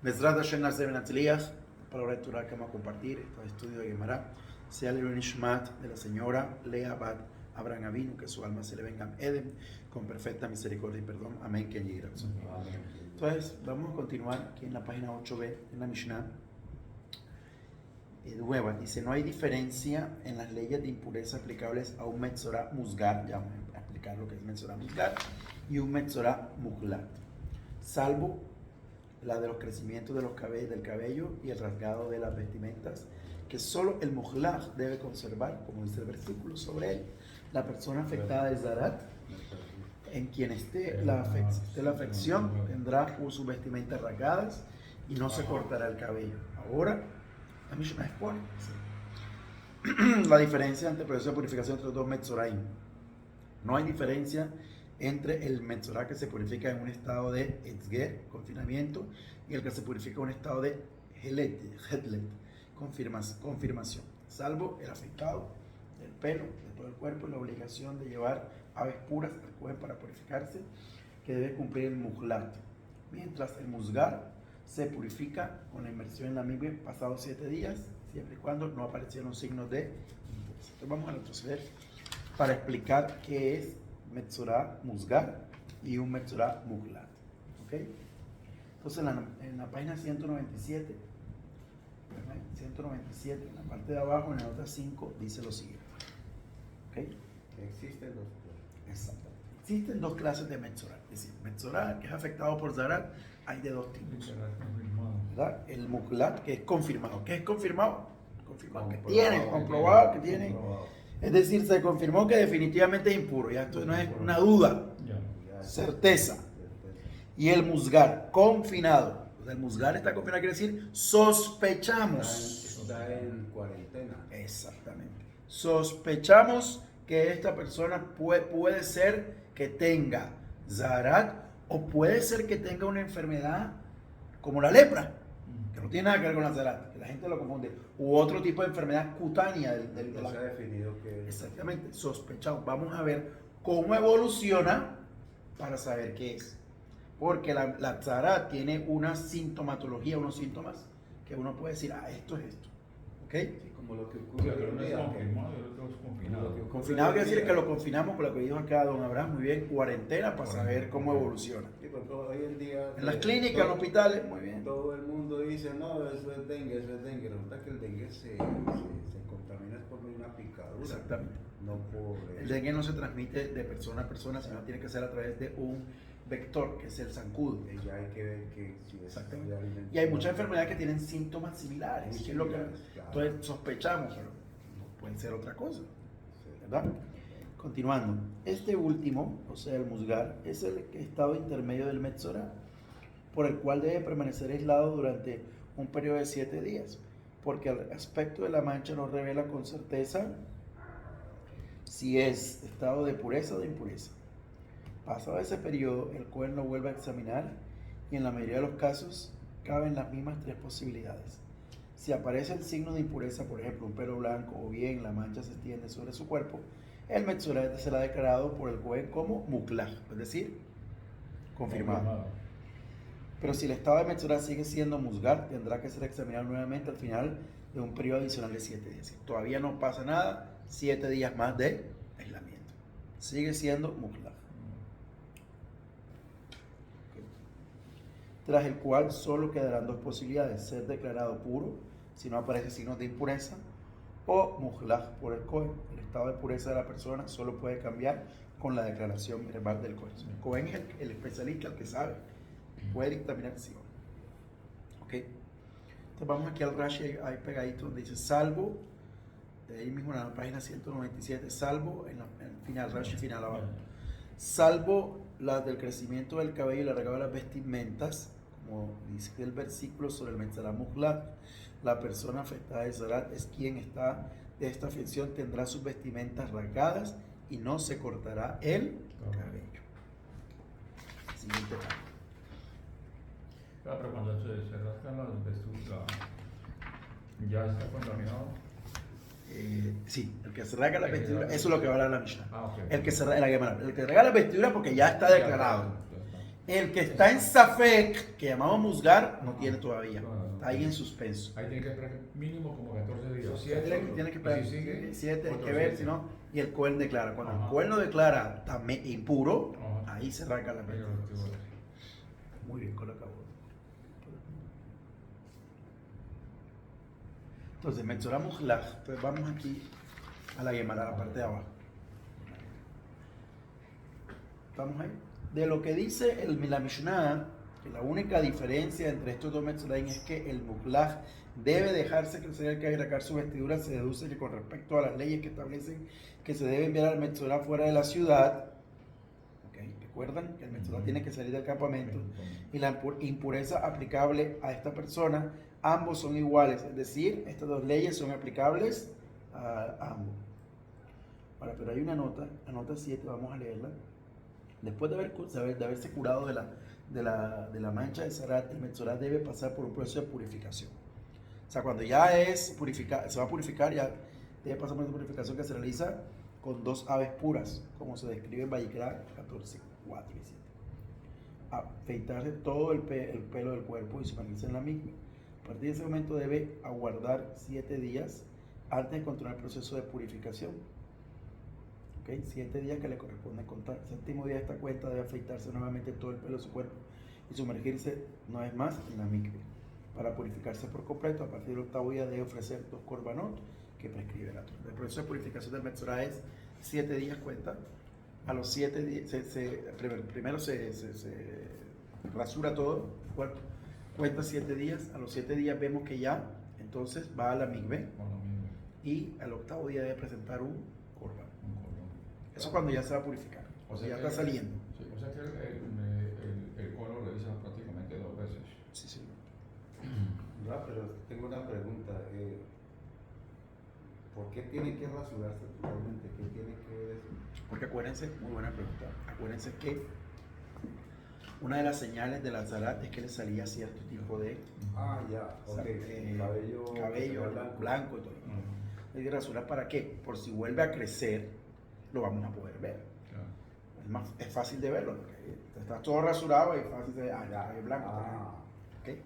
Bezrat Hashem Nacer Ben Atzliach, palabra de Torah que vamos a compartir, este estudio de Gemara, sea el Nishmat de la señora Lea Bat Abraham Avinu, que su alma se le venga a Eden con perfecta misericordia y perdón. Amén. Que llegue. Entonces, vamos a continuar aquí en la página 8b, en la Mishnah. Nueva, dice: no hay diferencia en las leyes de impureza aplicables a un Metzorah Musgar, ya vamos a explicar lo que es Metzorah Musgar, y un Metzorah Muhlat, salvo la de los crecimientos de los cabellos, del cabello y el rasgado de las vestimentas, que solo el Muhlat debe conservar, como dice el versículo, sobre él. La persona afectada de Zarat, en quien esté la afección, tendrá sus vestimentas rasgadas y no se cortará el cabello. Ahora, la Mishnah expone la diferencia entre proceso de purificación entre los dos Metzoraim. No hay diferencia entre el Metzorah que se purifica en un estado de Etzger, confinamiento, y el que se purifica en un estado de Hetlet, confirmación, salvo el afectado del pelo, de todo el cuerpo, y la obligación de llevar aves puras al Cohen para purificarse, que debe cumplir el Muhlat, mientras el Musgar se purifica con la inmersión en la migbe pasados 7 días, siempre y cuando no aparecieron signos de impureza. Entonces vamos a retroceder para explicar qué es Metzorah Musgar y un Metzorah Muhlat. ¿Okay? Entonces en la página 197, en la parte de abajo, en la nota 5, dice lo siguiente. ¿Okay? Existen dos clases. Exactamente. Existen dos clases de Metzorah. Es decir, Metzorah que es afectado por Zarat, hay de dos tipos. ¿Verdad? El Muhlat, que es confirmado. ¿Qué es confirmado? Confirmado que tiene, comprobado que tiene. Es decir, se confirmó que definitivamente es impuro. Ya esto no es una duda, certeza. Y el Musgar, confinado. O sea, el Musgar está confinado, quiere decir sospechamos. Está en cuarentena. Exactamente. Sospechamos que esta persona puede ser que tenga Zarat, o puede ser que tenga una enfermedad como la lepra, que no tiene nada que ver con la Zarat, que la gente lo confunde, u otro tipo de enfermedad cutánea No se ha definido que exactamente, sospechado. Vamos a ver cómo evoluciona para saber qué es, porque la Zarat tiene una sintomatología, unos síntomas que uno puede decir, esto es esto, ¿ok? Sí, como lo que ocurre hoy en día. Confinado quiere decir que lo confinamos con lo que dijo acá don Abraham, muy bien, cuarentena para saber cómo evoluciona. Sí, porque hoy en día En las clínicas, en los hospitales, muy bien. Todo el mundo dice, no, eso es dengue, eso es dengue. Resulta que el dengue se contamina por una picadura. Exactamente. No por... El dengue no se transmite de persona a persona, sino tiene que ser a través de un vector, que es el zancudo. Ya hay que ver que si es Exactamente. de alimentación. Y hay muchas enfermedades que tienen síntomas similares. Muy que es lo que, similares, claro. Entonces sospechamos, pero no pueden ser otra cosa. ¿Verdad? Continuando. Este último, o sea, el Musgar, es el estado intermedio del Metzorah, por el cual debe permanecer aislado durante un periodo de 7 días, porque el aspecto de la mancha no revela con certeza si es estado de pureza o de impureza. Pasado ese periodo, el Cohen lo vuelve a examinar y en la mayoría de los casos caben las mismas 3 posibilidades. Si aparece el signo de impureza, por ejemplo, un pelo blanco, o bien la mancha se extiende sobre su cuerpo, el Metzorah será declarado por el Cohen como Muklaj, es decir, confirmado. Pero si el estado de Metzorah sigue siendo Musgar, tendrá que ser examinado nuevamente al final de un periodo adicional de 7 días. Todavía no pasa nada, 7 días más de aislamiento. Sigue siendo Muklaj. Tras el cual solo quedarán 2 posibilidades: ser declarado puro si no aparece signos de impureza, o Muhlaj por el Cohen. El estado de pureza de la persona solo puede cambiar con la declaración verbal del Cohen. El Cohen es el especialista, el que sabe, puede dictaminar si no. ¿Ok? Entonces vamos aquí al Rashi, ahí pegadito, donde dice salvo, de ahí mismo en la página 197, salvo, en el final, Rashi final abajo, salvo las del crecimiento del cabello y la regada de las vestimentas, como dice el versículo sobre el Metzorah Muhlat, la persona afectada de Zarat es quien está de esta afección, tendrá sus vestimentas rasgadas y no se cortará el cabello. Siguiente página. Claro, pero cuando se rascan las vestiduras, ¿ya está contaminado? Sí, el que se rasga las vestiduras, eso es lo que va a hablar la Mishnah. Okay. El que se rasga la Gemara, el que rasga las vestiduras porque ya está declarado. El que está en Safek, que llamamos Musgar, no tiene todavía. Está ahí en suspenso. Ahí tiene que esperar mínimo como 14 días. 7, Tiene que esperar y si sigue, 7, hay que otros ver, 7. si no. Y el Cohen declara. Cuando Ajá. el Cohen lo declara también impuro, Ajá. ahí se arranca la Ahí mente. lo activo. Muy bien, colocado. Entonces, Metzorah Mujlaj. Entonces, vamos aquí a la Gemara, a la parte de abajo. ¿Estamos ahí? De lo que dice la Mishnah, que la única diferencia entre estos dos Metzoraim es que el Mujlaj debe dejarse crecer el cabello y racar su vestidura. Se deduce que con respecto a las leyes que establecen que se debe enviar al Metzorah fuera de la ciudad, ¿okay? Recuerdan que el Metzorah tiene que salir del campamento, y la impureza aplicable a esta persona, ambos son iguales, es decir, estas dos leyes son aplicables a ambos. Ahora, pero hay una nota, la nota 7, vamos a leerla. Después de haberse curado de la mancha de Zarat, el Metzorah debe pasar por un proceso de purificación. O sea, cuando ya se va a purificar, ya debe pasar por una purificación que se realiza con 2 aves puras, como se describe en Vayikra 14, 4 y 7. Afeitarse todo el pelo del cuerpo y sumergirse en la misma. A partir de ese momento debe aguardar 7 días antes de continuar el proceso de purificación. 7 días que le corresponde contar. El séptimo día de esta cuenta debe afeitarse nuevamente todo el pelo de su cuerpo y sumergirse una vez más en la mikve. Para purificarse por completo, a partir del octavo día debe ofrecer 2 korbanot que prescribe la Torá. El proceso de purificación del Metzorah es 7 días cuenta. A los 7 días, primero se rasura todo el cuerpo, cuenta 7 días. A los 7 días vemos que ya entonces va a la mikve y al octavo día debe presentar un korban. Eso cuando ya se va a purificar, o sea, ya está saliendo. Sí, o sea que el Cohen lo revisa prácticamente 2 veces. Sí, sí. No, pero tengo una pregunta. ¿Por qué tiene que rasurarse totalmente? ¿Qué tiene que ver eso? Porque acuérdense, muy buena pregunta, acuérdense que una de las señales de la Zarat es que le salía cierto tipo de Ya, ok. cabello blanco y todo. Hay que rasurar para qué? Por si vuelve a crecer, lo vamos a poder ver. Claro. Es fácil de verlo, porque está todo rasurado y fácil de ya es blanco. ¿Okay?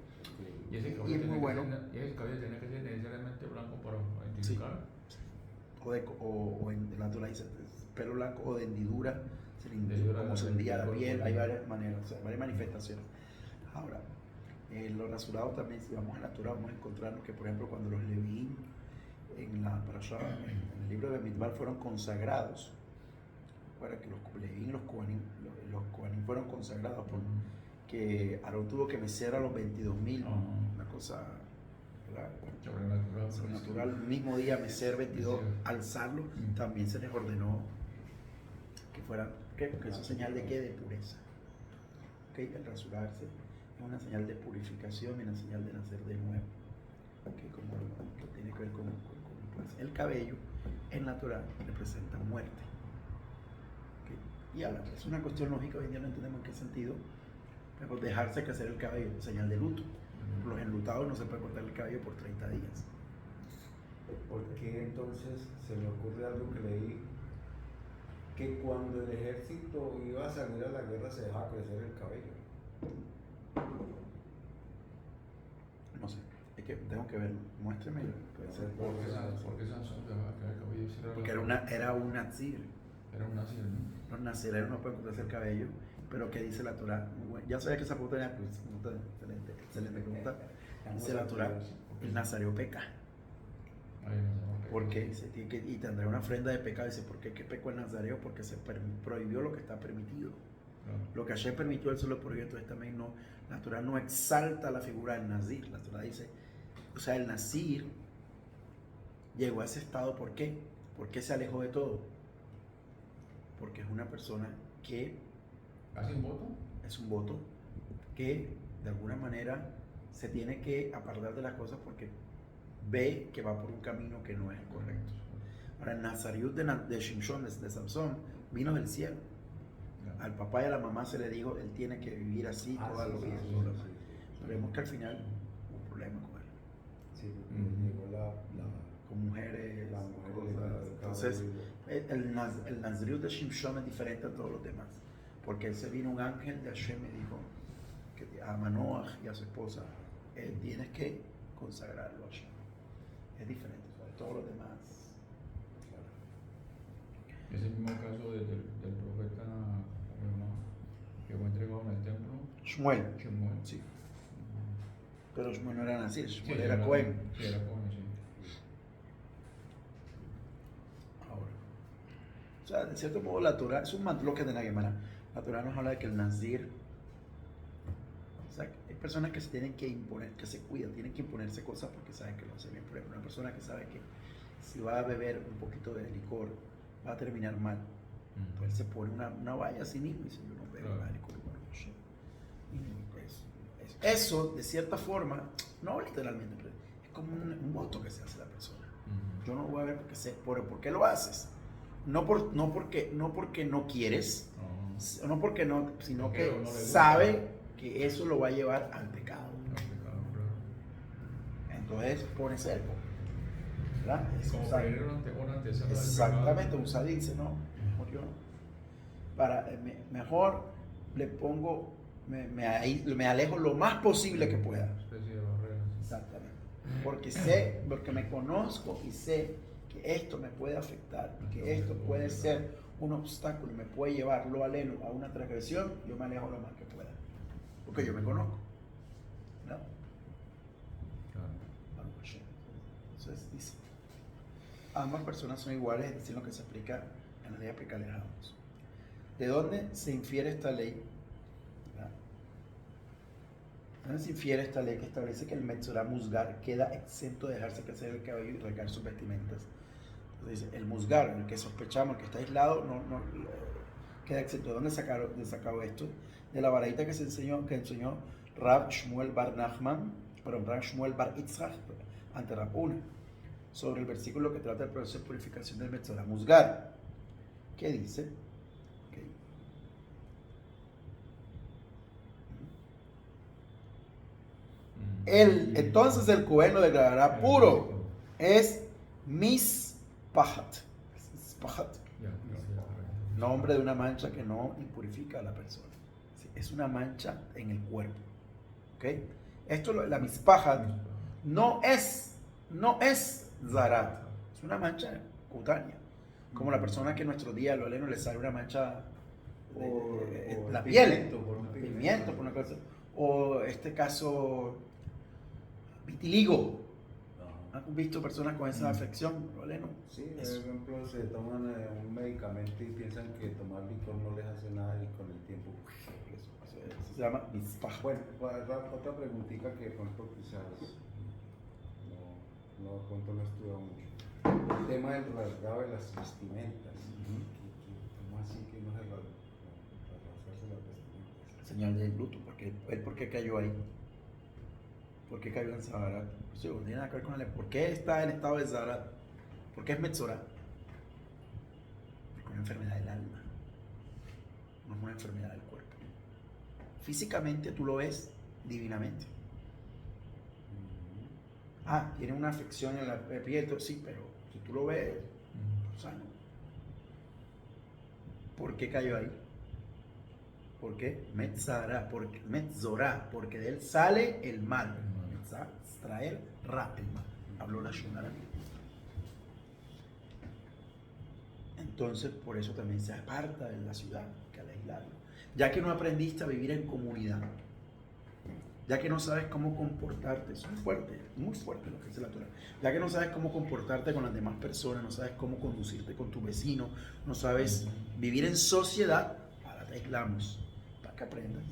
Y ese cabello, Y es muy bueno. Ese cabello tiene que ser necesariamente blanco para identificar. Sí. O en la naturaleza, pelo blanco o de hendidura, Hendidura como se hendía la piel, cuerpo. hay varias maneras, o sea, varias manifestaciones. Ahora, los rasurados también, si vamos a la Torah, vamos a encontrarnos que, por ejemplo, cuando los Levín en la Parashá, en el libro de Midbar, fueron consagrados, para que los Levín y los Kohanim fueron consagrados, porque Aarón tuvo que mecer a los 22,000, una cosa, ¿verdad? Sobrenatural. El mismo día mecer 22, alzarlo, también se les ordenó que fueran, ¿qué? Porque eso es señal de ¿qué? De pureza. El rasurarse es una señal de purificación y una señal de nacer de nuevo. Como que tiene que ver con el cabello en la Torah representa muerte. Y ahora, es una cuestión lógica, hoy en día no entendemos en qué sentido, pero dejarse crecer el cabello, señal de luto. Los enlutados no se puede cortar el cabello por 30 días. ¿Por qué entonces se me ocurre algo que leí? Que cuando el ejército iba a salir a la guerra se dejaba crecer el cabello. No sé, es que tengo que verlo. Muéstreme. ¿Por qué Sansón dejaba que el cabello? Porque era un nazir. Era un nazir, ¿no? Los nazireros no pueden cortarse el cabello, pero ¿qué dice la Torah? Ya sabía que esa pregunta era excelente pregunta. Dice la Torah, el nazareo peca. ¿Por qué? Dice, y tendrá una ofrenda de pecado. Dice, ¿por qué? ¿Qué pecó el nazareo? Porque se prohibió lo que está permitido. Claro. Lo que ayer permitió, él se lo prohibió. Entonces también no, la Torah no exalta la figura del nazir. La Torah dice, o sea, el nazir llegó a ese estado, ¿por qué? ¿Por qué se alejó de todo? Porque es una persona que ¿Hace un voto? es un voto que de alguna manera se tiene que apartar de las cosas porque ve que va por un camino que no es el correcto. Ahora, el Nazariut de Shimshon, de Samson, vino del cielo. Al papá y a la mamá se le dijo, él tiene que vivir así toda la vida. Vemos que al final hubo un problema con él. Sí, llegó con mujeres, mujer cosas. Entonces, el Nazariut de Shimshon es diferente a todos los demás. porque él se vino un ángel de Hashem y dijo que a Manoah y a su esposa, tienes que consagrarlo a Hashem. Es diferente de todos los demás. Es el mismo caso del profeta que fue entregado en el templo. Shmuel. Shemuel. Sí. Pero Shmuel no era Nazir, Shmuel Sí, era Cohen. Sí, era Cohen, sí. Ahora, o sea, de cierto modo la Torah es un mantloque de la Gemara. La Torah nos habla de que el Nazir, o sea, hay personas que se tienen que imponer, que se cuidan, tienen que imponerse cosas porque saben que lo hacen bien. Por ejemplo, una persona que sabe que si va a beber un poquito de licor va a terminar mal. Entonces se pone una valla a sí mismo y dice, yo no bebo nada de licor. Bueno, y pues, eso, de cierta forma, no literalmente, pero es como un voto que se hace la persona. Yo no voy a ver porque sé, ¿por qué lo haces? No porque no quieres, no porque no, sino que no sabe que eso lo va a llevar al pecado. Entonces pone cerco, ¿verdad? Es Como usar, poner una antesala del exactamente, pecado. un sadí dice, no, mejor yo no. Mejor le pongo, me alejo lo más posible que pueda. Una especie de barrera. Exactamente. Porque me conozco y sé que esto me puede afectar y que esto puede ser un obstáculo y me puede llevar lo aleno a una transgresión, yo me alejo lo más que pueda. Porque yo me conozco. ¿No? Claro. Entonces dice, ambas personas son iguales, es decir, lo que se explica en la ley aplicable a ambos. ¿De dónde se infiere esta ley? ¿Verdad? ¿De dónde se infiere esta ley que establece que el Metzorah Musgar queda exento de dejarse crecer el cabello y recaer sus vestimentas? Entonces dice, el Musgar, el que sospechamos, el que está aislado, no queda exento. ¿De dónde sacado esto? De la baraita que enseñó Rab Shmuel Bar Nachman, Rab Shmuel Bar Yitzhak ante Rab Una, sobre el versículo que trata del proceso de purificación del Metzorah Musgar. ¿Qué dice? Entonces el Cohen lo declarará puro. Es Mispahat. Mispahat. Nombre de una mancha que no impurifica a la persona. Es una mancha en el cuerpo. ¿Ok? Esto, la Mispahat, no es Zarat. Es una mancha cutánea. Como la persona que en nuestro día, lo aleno, le sale una mancha de la piel. Pimiento, por una cosa. O este caso, vitiligo. ¿Han visto personas con esa afección? ¿Lo aleno? Sí, por ejemplo, se toman un medicamento y piensan que tomar licor no les hace nada y con el tiempo... Eso se llama mispaja. Bueno, otra preguntita que de pronto quizás no he estudiado mucho. El tema del rasgado de las vestimentas. ¿Cómo así que no se rasgarse las vestimentas? Señal del luto, ¿por qué cayó ahí? ¿Por qué cayó en Zaharat? Pues no tiene nada que ver con él. ¿Por qué está en estado de Zaharat? ¿Por qué es Metzorah? Porque es una enfermedad del alma, no es una enfermedad del cuerpo. Físicamente tú lo ves divinamente. Tiene una afección en la piel, sí, pero si tú lo ves, sano. ¿Por qué cayó ahí? ¿Por qué? Metzorah, porque de él sale el mal. Metzah, extraer ra, el mal. Habló la Shonara. Entonces, por eso también se aparta de la ciudad, que al aislarlo. Ya que no aprendiste a vivir en comunidad, ya que no sabes cómo comportarte, eso es fuerte, muy fuerte lo que dice la Torah. Ya que no sabes cómo comportarte con las demás personas, no sabes cómo conducirte con tu vecino, no sabes vivir en sociedad, ahora te aislamos para que aprendas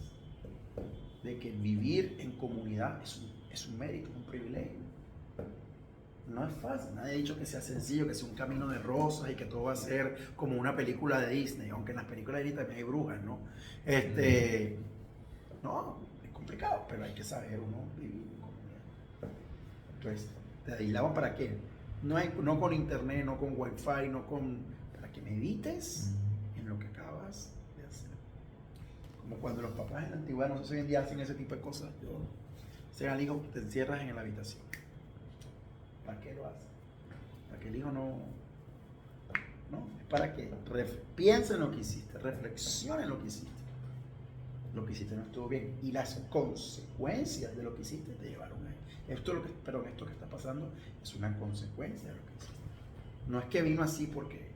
de que vivir en comunidad es un mérito, un privilegio. No es fácil, nadie ha dicho que sea sencillo, que sea un camino de rosas y que todo va a ser como una película de Disney, aunque en las películas de Disney también hay brujas, ¿no? No, es complicado, pero hay que saber uno vivir en comunidad. Entonces, ¿te aislamos para qué? No con internet, no con wifi, para que medites en lo que acabas de hacer. Como cuando los papás en la antigüedad, no sé si hoy en día hacen ese tipo de cosas. Dicen al hijo, te encierras en la habitación. ¿Para qué lo haces? Para que el hijo no, es para que piense en lo que hiciste, reflexione en lo que hiciste. lo que hiciste no estuvo bien. Y las consecuencias de lo que hiciste te llevaron a esto. Pero esto que está pasando es una consecuencia de lo que hiciste. No es que vino así porque,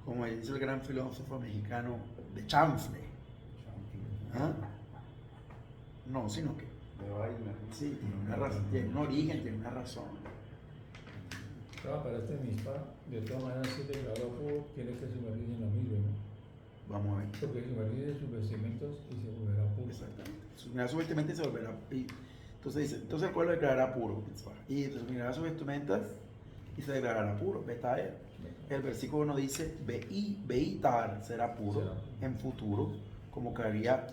como dice el gran filósofo mexicano, de chanfle. ¿Ah? No, sino que De vaina. sí, tiene una razón, tiene un origen, tiene una razón. Claro, para este mispa, de todas maneras, si te declaró puro, tiene que sumergirse en lo mismo, ¿no? Vamos a ver. Porque sumergirse en sus vestimentos y se volverá puro. Exactamente. Sumirá su vestimenta y se volverá. Entonces dice, entonces el pueblo declarará puro. Y sumirá sus vestimentas y se declarará puro. Betaer. El versículo 1 dice, Beitar será puro en futuro, como cabría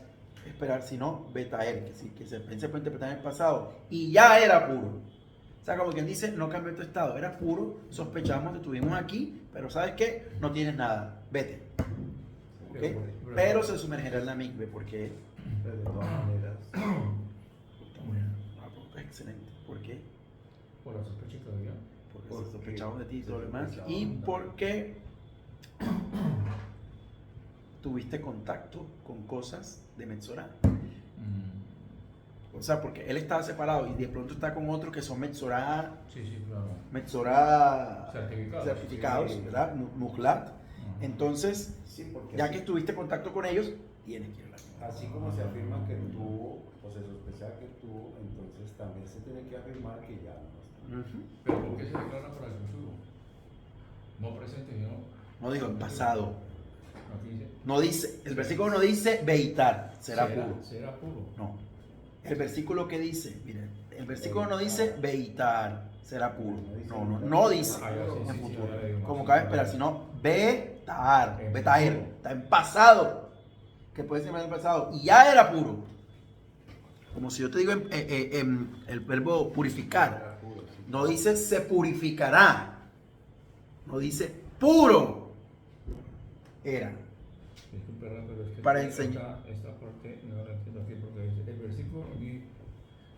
esperar, sino Betaer, que se puede interpretar en el pasado, y ya era puro. O sea, como quien dice, no cambió tu estado, era puro, sospechamos, te tuvimos aquí, pero ¿sabes qué? No tienes nada, vete. ¿Okay? Pero se sumergirá en la mikve, porque Pero de todas maneras, una pregunta excelente. ¿Por qué? Por la sospecha que había. Porque sospechamos de ti y todo lo demás. sospechamos. Y porque tuviste contacto con cosas de Metzorah. O sea, porque él estaba separado y de pronto está con otros que son Metzorah Sí, sí, claro. certificados, sí. ¿verdad? Muhlat. Entonces, sí, porque ya así, que tuviste contacto con ellos, tienes que ir a la mikve. así como se afirma que tuvo, o se sospecha que tuvo, entonces también se tiene que afirmar que ya no está. Ujú. Pero ¿por qué se declara para el futuro? No presente, sino. No digo en pasado. Aquí dice. No dice, el versículo no dice Beitar, será puro. Será puro. No. El versículo que dice, miren, el versículo no dice Beitar, será puro. No dice Ah, ya, sí, en sí, futuro. sí, ya, ya, Como sí, cabe ya. esperar, sino Betaar, En Betaer, futuro. está en pasado, que puede ser en el pasado, y ya era puro. Como si yo te digo en el verbo purificar, Era puro, sí. no dice se purificará, no dice puro era. Disculpe, pero es que Para enseñar. esta parte no la entiendo aquí porque dice, el versículo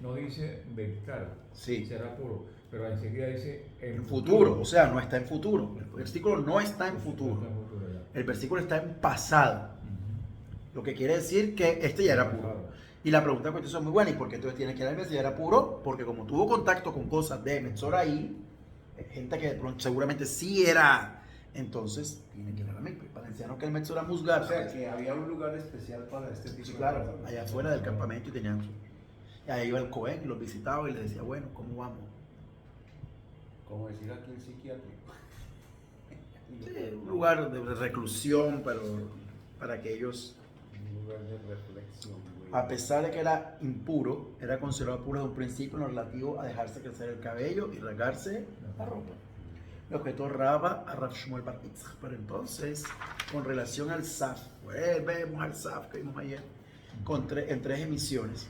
no dice Beitar, Sí. será puro, pero enseguida dice En futuro, o sea, no está en futuro. El versículo no está en Está futuro. en futuro ya. El versículo está en pasado. Ujú. Lo que quiere decir que este ya era puro. Y la pregunta que es muy buena. ¿Y por qué entonces tiene que ir al mes si ya era puro? Porque como tuvo contacto con cosas de Metzorah ahí, gente que de pronto seguramente sí era, entonces tiene que ir a la mikve. Para enseñarnos que el Metzorah Musgar, O sea, que había un lugar especial para este tipo sí, de claro, cosas. allá afuera del campamento y tenían su... Y ahí iba el Cohen y los visitaba y les decía, bueno, ¿cómo vamos? Como decir aquí el psiquiátrico. Sí, un lugar de reclusión, pero para que ellos... Un lugar de reflexión, güey. A pesar de que era impuro, era considerado puro desde un principio en lo relativo a dejarse crecer el cabello y rasgarse la ropa. Lo objetó Raba a Rav Shmuel Bar Yitzchak. Pero entonces, con relación al SAF, vemos al SAF que vimos ayer, en 3 emisiones,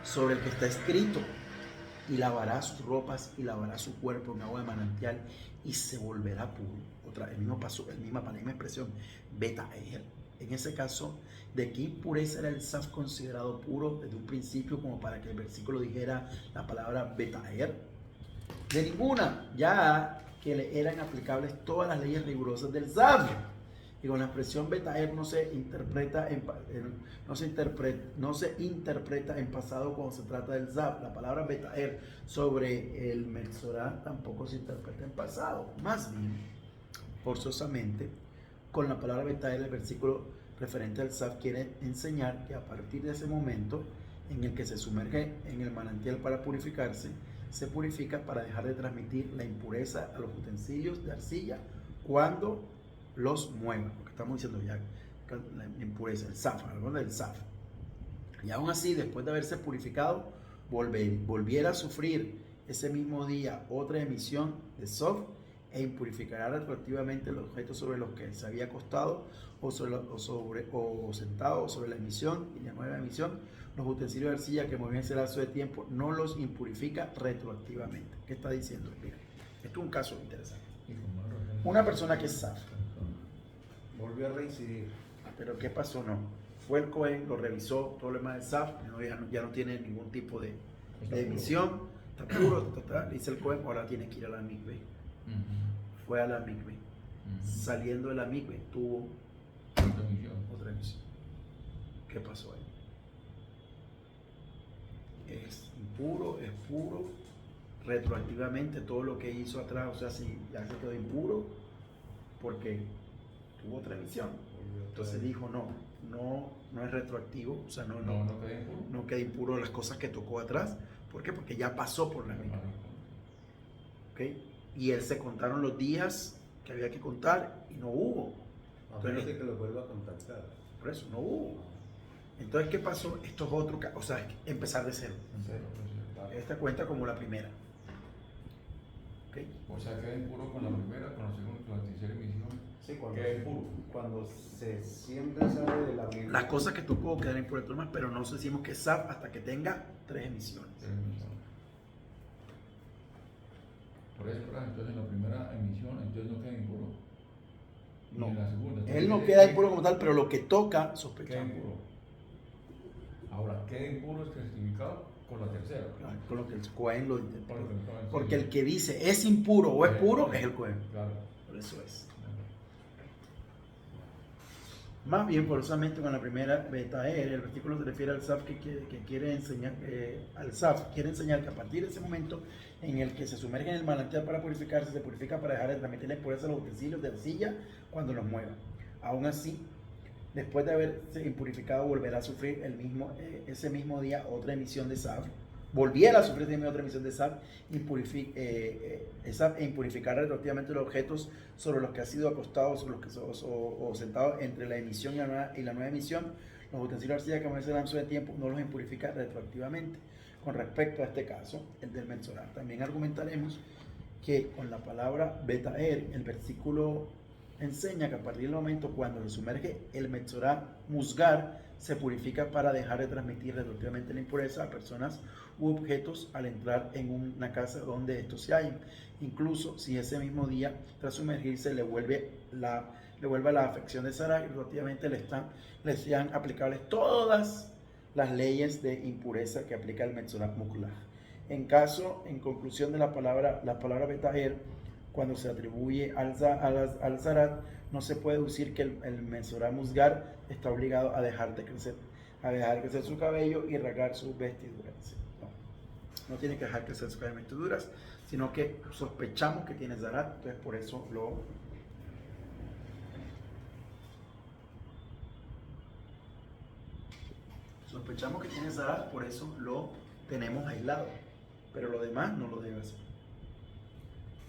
sobre el que está escrito, y lavará sus ropas y lavará su cuerpo en agua de manantial y se volverá puro. El mismo paso, la misma expresión, Betaer. En ese caso, ¿de qué impureza era el SAF considerado puro desde un principio como para que el versículo dijera la palabra Betaer? De ninguna, ya que le eran aplicables todas las leyes rigurosas del SAF. Y con la expresión Betaer no se interpreta en pasado cuando se trata del SAF. La palabra Betaer sobre el Metzorah tampoco se interpreta en pasado. Más bien, forzosamente, con la palabra Betaer, el versículo referente al SAF quiere enseñar que a partir de ese momento en el que se sumerge en el manantial para purificarse, se purifica para dejar de transmitir la impureza a los utensilios de arcilla cuando los mueva. Lo que estamos diciendo ya, la impureza, el SAF, algo del SAF. Y aún así, después de haberse purificado, volviera a sufrir ese mismo día otra emisión de SOF e impurificará retroactivamente los objetos sobre los que se había acostado o sentado sobre la emisión y la nueva emisión. Los utensilios de arcilla que movían ese lapso de tiempo no los impurifica retroactivamente. ¿Qué está diciendo? Mira, esto es un caso interesante. Una persona que es SAF, Volvió a reincidir. pero ¿qué pasó? No. Fue el Cohen, lo revisó, todo lo demás del SAF, ya no tiene ningún tipo de emisión, está puro, dice el Cohen, ahora tiene que ir a la mikve. Fue a la mikve. Saliendo de la mikve tuvo otra emisión. ¿qué pasó ahí? Es impuro, es puro, retroactivamente todo lo que hizo atrás, o sea, si ya se quedó impuro, porque tuvo otra emisión. Entonces dijo, no es retroactivo, o sea, No queda impuro. no queda impuro las cosas que tocó atrás. ¿Por qué? Porque ya pasó por la misma. ¿Ok? Y él se contaron los días que había que contar y no hubo. A menos de que lo vuelva a contactar. Por eso, no hubo. Entonces, ¿qué pasó? Esto es otro caso, o sea, es que empezar de cero. Esta cuenta como la primera. ¿Ok? O sea, queda impuro con la primera, con la segunda, con la tercera emisión. Sí, Queda impuro. cuando se siempre sale de la misma. Las cosas que tú puedo quedar impuras más, pero no decimos que es SAP hasta que tenga 3 emisiones. Por eso, entonces en la primera emisión, entonces no queda impuro. No. Ni en la segunda. Él no queda impuro como tal, pero lo que toca, Queda sospechamos. impuro. Ahora, queda impuro es testificado con la tercera. Con lo que el Cohen lo interpreta. Con lo que el Cohen, sí. Porque el que dice es impuro o es puro es el Cohen. Claro. Por eso es. Más bien, forzosamente con la primera betaer, el versículo se refiere al SAF que quiere enseñar, al SAF quiere enseñar que a partir de ese momento en el que se sumerge en el manantial para purificarse, se purifica para dejar de transmitir la impureza a los utensilios de arcilla cuando los mueva. Aún así, después de haberse impurificado, volverá a sufrir ese mismo día otra emisión de SAF. Volviera a sufrir también otra emisión de SAF e impurificar retroactivamente los objetos sobre los que ha sido acostado o sentado entre la emisión y la nueva emisión. Los utensilios de arcilla que permanecen el lapso de tiempo no los impurifica retroactivamente. Con respecto a este caso, el del Metzorar, también argumentaremos que con la palabra betaer, el versículo enseña que a partir del momento cuando se sumerge el Metzorar musgar, se purifica para dejar de transmitir retroactivamente la impureza a personas u objetos al entrar en una casa donde estos se hallen. Incluso si ese mismo día, tras sumergirse, le vuelve la afección de Sarah y retroactivamente le sean aplicables todas las leyes de impureza que aplica el Metzorat Muklah. En conclusión de la palabra betaer, cuando se atribuye al Zarat, no se puede decir que el Metzorat Musgar está obligado a dejar crecer su cabello y rasgar sus vestiduras. No tiene que dejar crecer su cabello y vestiduras, sino que sospechamos que tiene Zarat, entonces por eso sospechamos que tiene Zarat, por eso lo tenemos aislado, pero lo demás no lo debe hacer.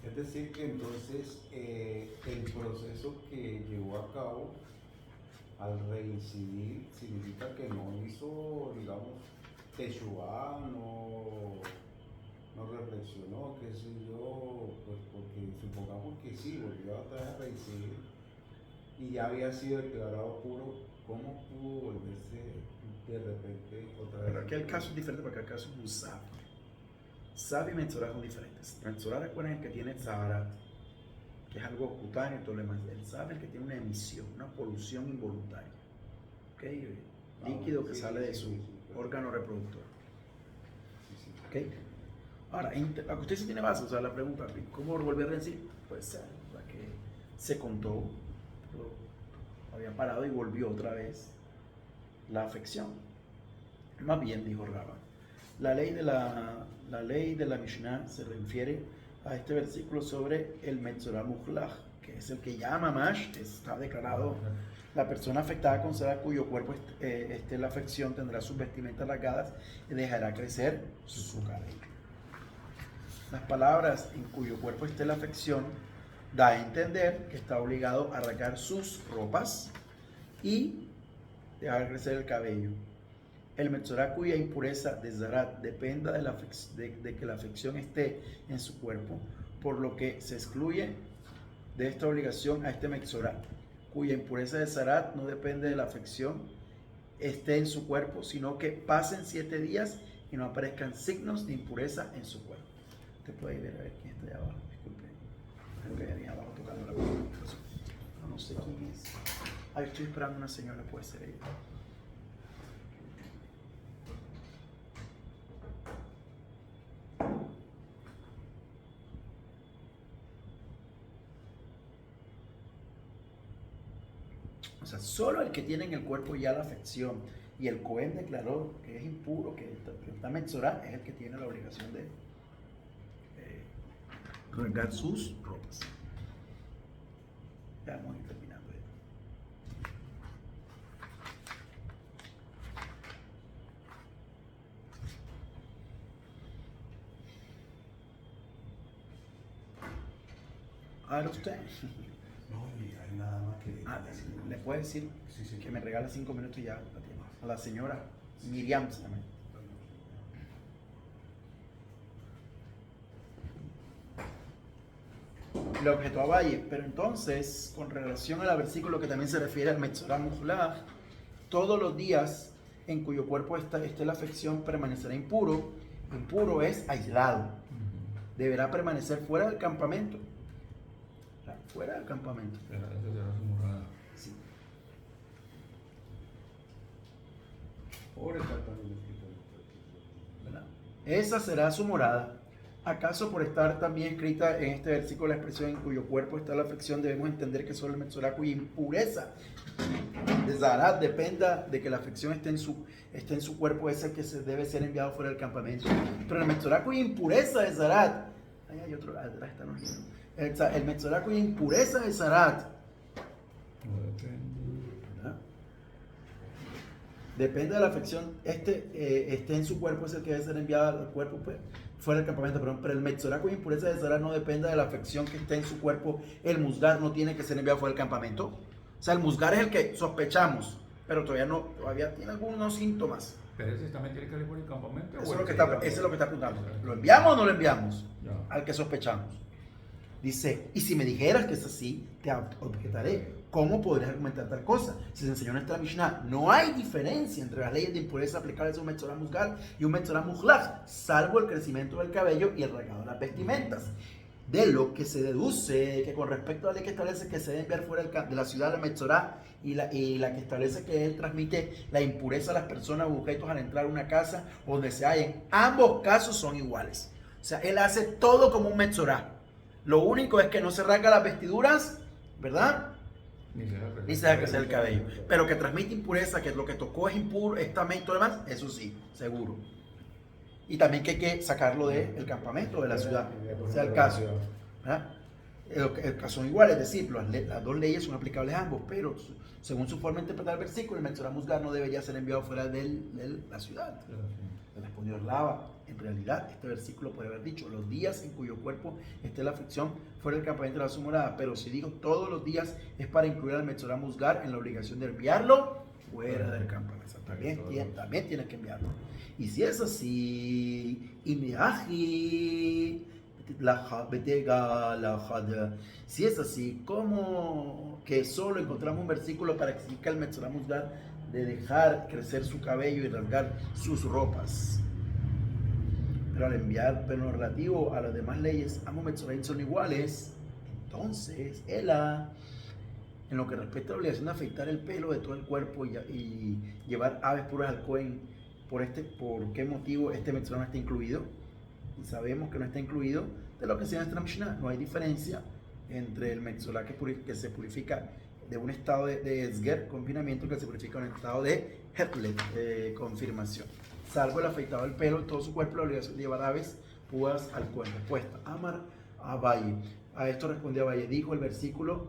Es decir, que entonces el proceso que llevó a cabo al reincidir significa que no hizo, digamos, Teshuvá, no reflexionó, qué sé yo, pues porque supongamos que sí, volvió a reincidir y ya había sido declarado puro, ¿cómo pudo volverse de repente otra vez? Pero aquí el caso es diferente porque el caso es un Zav. Zav y Metzorat son diferentes. Metzorat, recuerden que tiene Zaharat, que es algo cutáneo y todo lo demás. El Zav es el que tiene una emisión, una polución involuntaria. ¿Okay? Líquido que sale de su órgano reproductor. ¿Okay? Ahora, usted sí tiene base, o sea, la pregunta, ¿cómo volver a decir? Pues la que se contó, había parado y volvió otra vez la afección. Más bien, dijo Raba, la ley de la Mishnah se refiere a este versículo sobre el Metzorat Muklah, que es el que ya Mamash está declarado. La persona afectada con Sarah cuyo cuerpo esté en la afección tendrá sus vestimentas rasgadas y dejará crecer su cabello. Las palabras en cuyo cuerpo esté la afección da a entender que está obligado a rasgar sus ropas y dejar crecer el cabello. El Metzorat cuya impureza de Zarat dependa de que la afección esté en su cuerpo, por lo que se excluye de esta obligación a este Metzorat, cuya impureza de Zarat no depende de la afección esté en su cuerpo, sino que pasen 7 días y no aparezcan signos de impureza en su cuerpo. Usted puede ver a ver quién está allá abajo, disculpe. Creo que venía abajo tocando la puerta. No sé quién es. Ay, estoy esperando una señora, puede ser ella. O sea, solo el que tiene en el cuerpo ya la afección y el Cohen declaró que es impuro, que esta Metzorá es el que tiene la obligación de rasgar sus ropas. Ya vamos a ir terminando. A ver usted. No, y hay nada más que... ¿Le puede decir Sí. que me regala 5 minutos y ya la tiene? A la señora Miriam se llama. Le objetó a Valle, pero entonces, con relación al versículo que también se refiere al Metzorah Mujlaj, todos los días en cuyo cuerpo esté la afección permanecerá impuro. Impuro es aislado. Deberá permanecer fuera del campamento. Fuera del campamento. Esa será su morada. Sí. Ahora está también escrito. ¿Verdad? Esa será su morada. ¿Acaso por estar también escrita en este versículo la expresión en cuyo cuerpo está la aflicción, debemos entender que solo el Metzorá cuya impureza de Zarat dependa de que la aflicción esté en su cuerpo, es el que debe ser enviado fuera del campamento? Pero el Metzorá cuya impureza de Zarat, ahí hay otro, atrás está los libros. El Metzorá cuya impureza de Zarat, No depende. ¿verdad? Depende de la afección, esté en su cuerpo, es el que debe ser enviado al cuerpo, pues, fuera del campamento, perdón. Pero el Metzorá cuya impureza de Zarat no depende de la afección que esté en su cuerpo. El musgar no tiene que ser enviado fuera del campamento. O sea, el musgar es el que sospechamos, pero todavía tiene algunos síntomas. Pero ese también tiene que ir por el campamento. Eso es lo que está preguntando. ¿Lo enviamos o no lo enviamos? Ya. Al que sospechamos. Dice, y si me dijeras que es así, te objetaré. ¿Cómo podrías argumentar tal cosa? Si se enseñó en nuestra Mishnah, no hay diferencia entre las leyes de impureza aplicables a un Metzorah Musgar y un Metzorah Mujlaj, salvo el crecimiento del cabello y el regado de las vestimentas. De lo que se deduce que con respecto a la ley que establece que se debe enviar fuera de la ciudad de Metzorah y la que establece que él transmite la impureza a las personas o objetos al entrar a una casa o donde se hallen, ambos casos son iguales. O sea, él hace todo como un Metzorah. Lo único es que no se rasga las vestiduras, ¿verdad? Ni se deja crecer el cabello. Pero que transmite impureza, que lo que tocó es impuro, estamento y todo lo demás, eso sí, seguro. Y también que hay que sacarlo del campamento, de la ciudad, sea el caso. ¿Verdad? El caso son iguales, es decir, las dos leyes son aplicables a ambos, pero según su forma de interpretar el versículo, el Metzorah Musgar no debería ser enviado fuera de la ciudad. Le respondió Rava, en realidad este versículo puede haber dicho los días en cuyo cuerpo esté la aflicción fuera del campamento de la su morada, pero si digo todos los días es para incluir al Metzorah Musgar en la obligación de enviarlo fuera del campamento. También tienes que enviarlo. Y si es así, si es así, ¿cómo que solo encontramos un versículo para explicar al Metzorah Musgar de dejar crecer su cabello y rasgar sus ropas? Pero al enviar, pero en lo relativo a las demás leyes, ambos Metzoraim son iguales. Entonces, en lo que respecta a la obligación de afeitar el pelo de todo el cuerpo y llevar aves puras al Cohen, ¿por qué motivo este Metzorah no está incluido? Y sabemos que no está incluido de lo que se llama nuestra Mishnah. No hay diferencia entre el Metzorah que se purifica de un estado de Esger, confinamiento, que se purifica en un estado de Hetlet, de confirmación. Salvo el afeitado del pelo, todo su cuerpo, la obligación de llevar aves puras al Cohen. Respuesta: Amar Abaye. A esto respondió Abaye. Dijo el versículo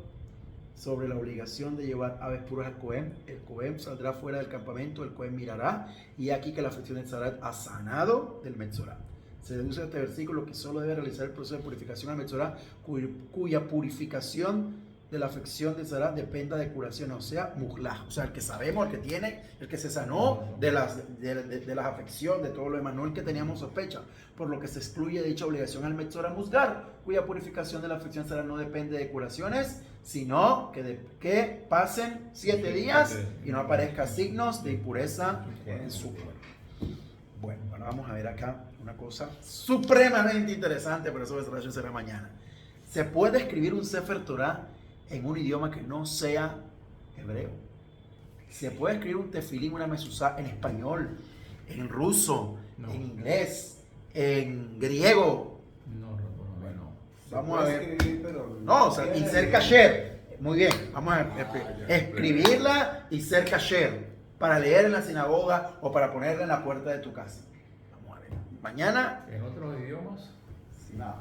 sobre la obligación de llevar aves puras al Cohen. El Cohen saldrá fuera del campamento, el Cohen mirará, y aquí que la aflicción de Zarat ha sanado del Metzorah. Se deduce de este versículo que solo debe realizar el proceso de purificación al Metzorah, cuya purificación de la afección de Zarat dependa de curación, o sea, Mujlaj, o sea, el que sabemos, el que tiene, el que se sanó de las afecciones, de todo lo demás, no el que teníamos sospecha, por lo que se excluye dicha obligación al Metzorah Musgar, cuya purificación de la afección de Zarat no depende de curaciones, sino que pasen 7 días y no aparezcan signos de impureza en su cuerpo. Bueno, ahora vamos a ver acá una cosa supremamente interesante, pero eso será mañana. ¿Se puede escribir un Sefer Torah en un idioma que no sea hebreo? ¿Se puede escribir un tefilín, una mezuzá en español, en ruso, en inglés, en griego? Bueno, vamos a ver. No, o sea, y ser kasher. Muy bien, vamos a escribirla y ser kasher. para leer en la sinagoga o para ponerla en la puerta de tu casa. Vamos a ver. Mañana, ¿En otros idiomas? no.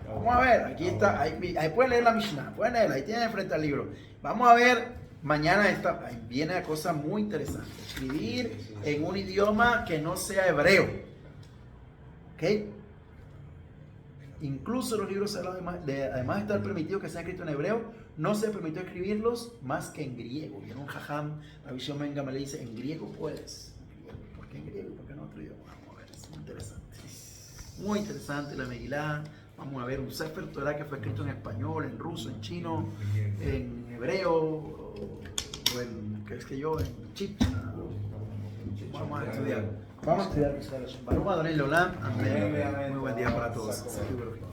Vamos a ver, aquí está, ahí pueden leer la Mishnah, pueden leerla, ahí tienen enfrente al libro. Vamos a ver, mañana ahí viene una cosa muy interesante, escribir en un idioma que no sea hebreo. ¿Ok? Incluso los libros sagrados, además de estar permitido que sean escritos en hebreo, no se permitió escribirlos más que en griego. Viene un jajam, la visión venga me le dice, en griego puedes. ¿Por qué en griego? ¿Por qué en otro idioma? Vamos a ver, es muy interesante. Muy interesante la Megilá. Vamos a ver un Sefer Torah que fue escrito en español, en ruso, en chino, en hebreo, o en, ¿qué es que yo? En chipcha. Vamos a estudiar. Baruch Adonai Leolam. Amén. Muy buen día para todos.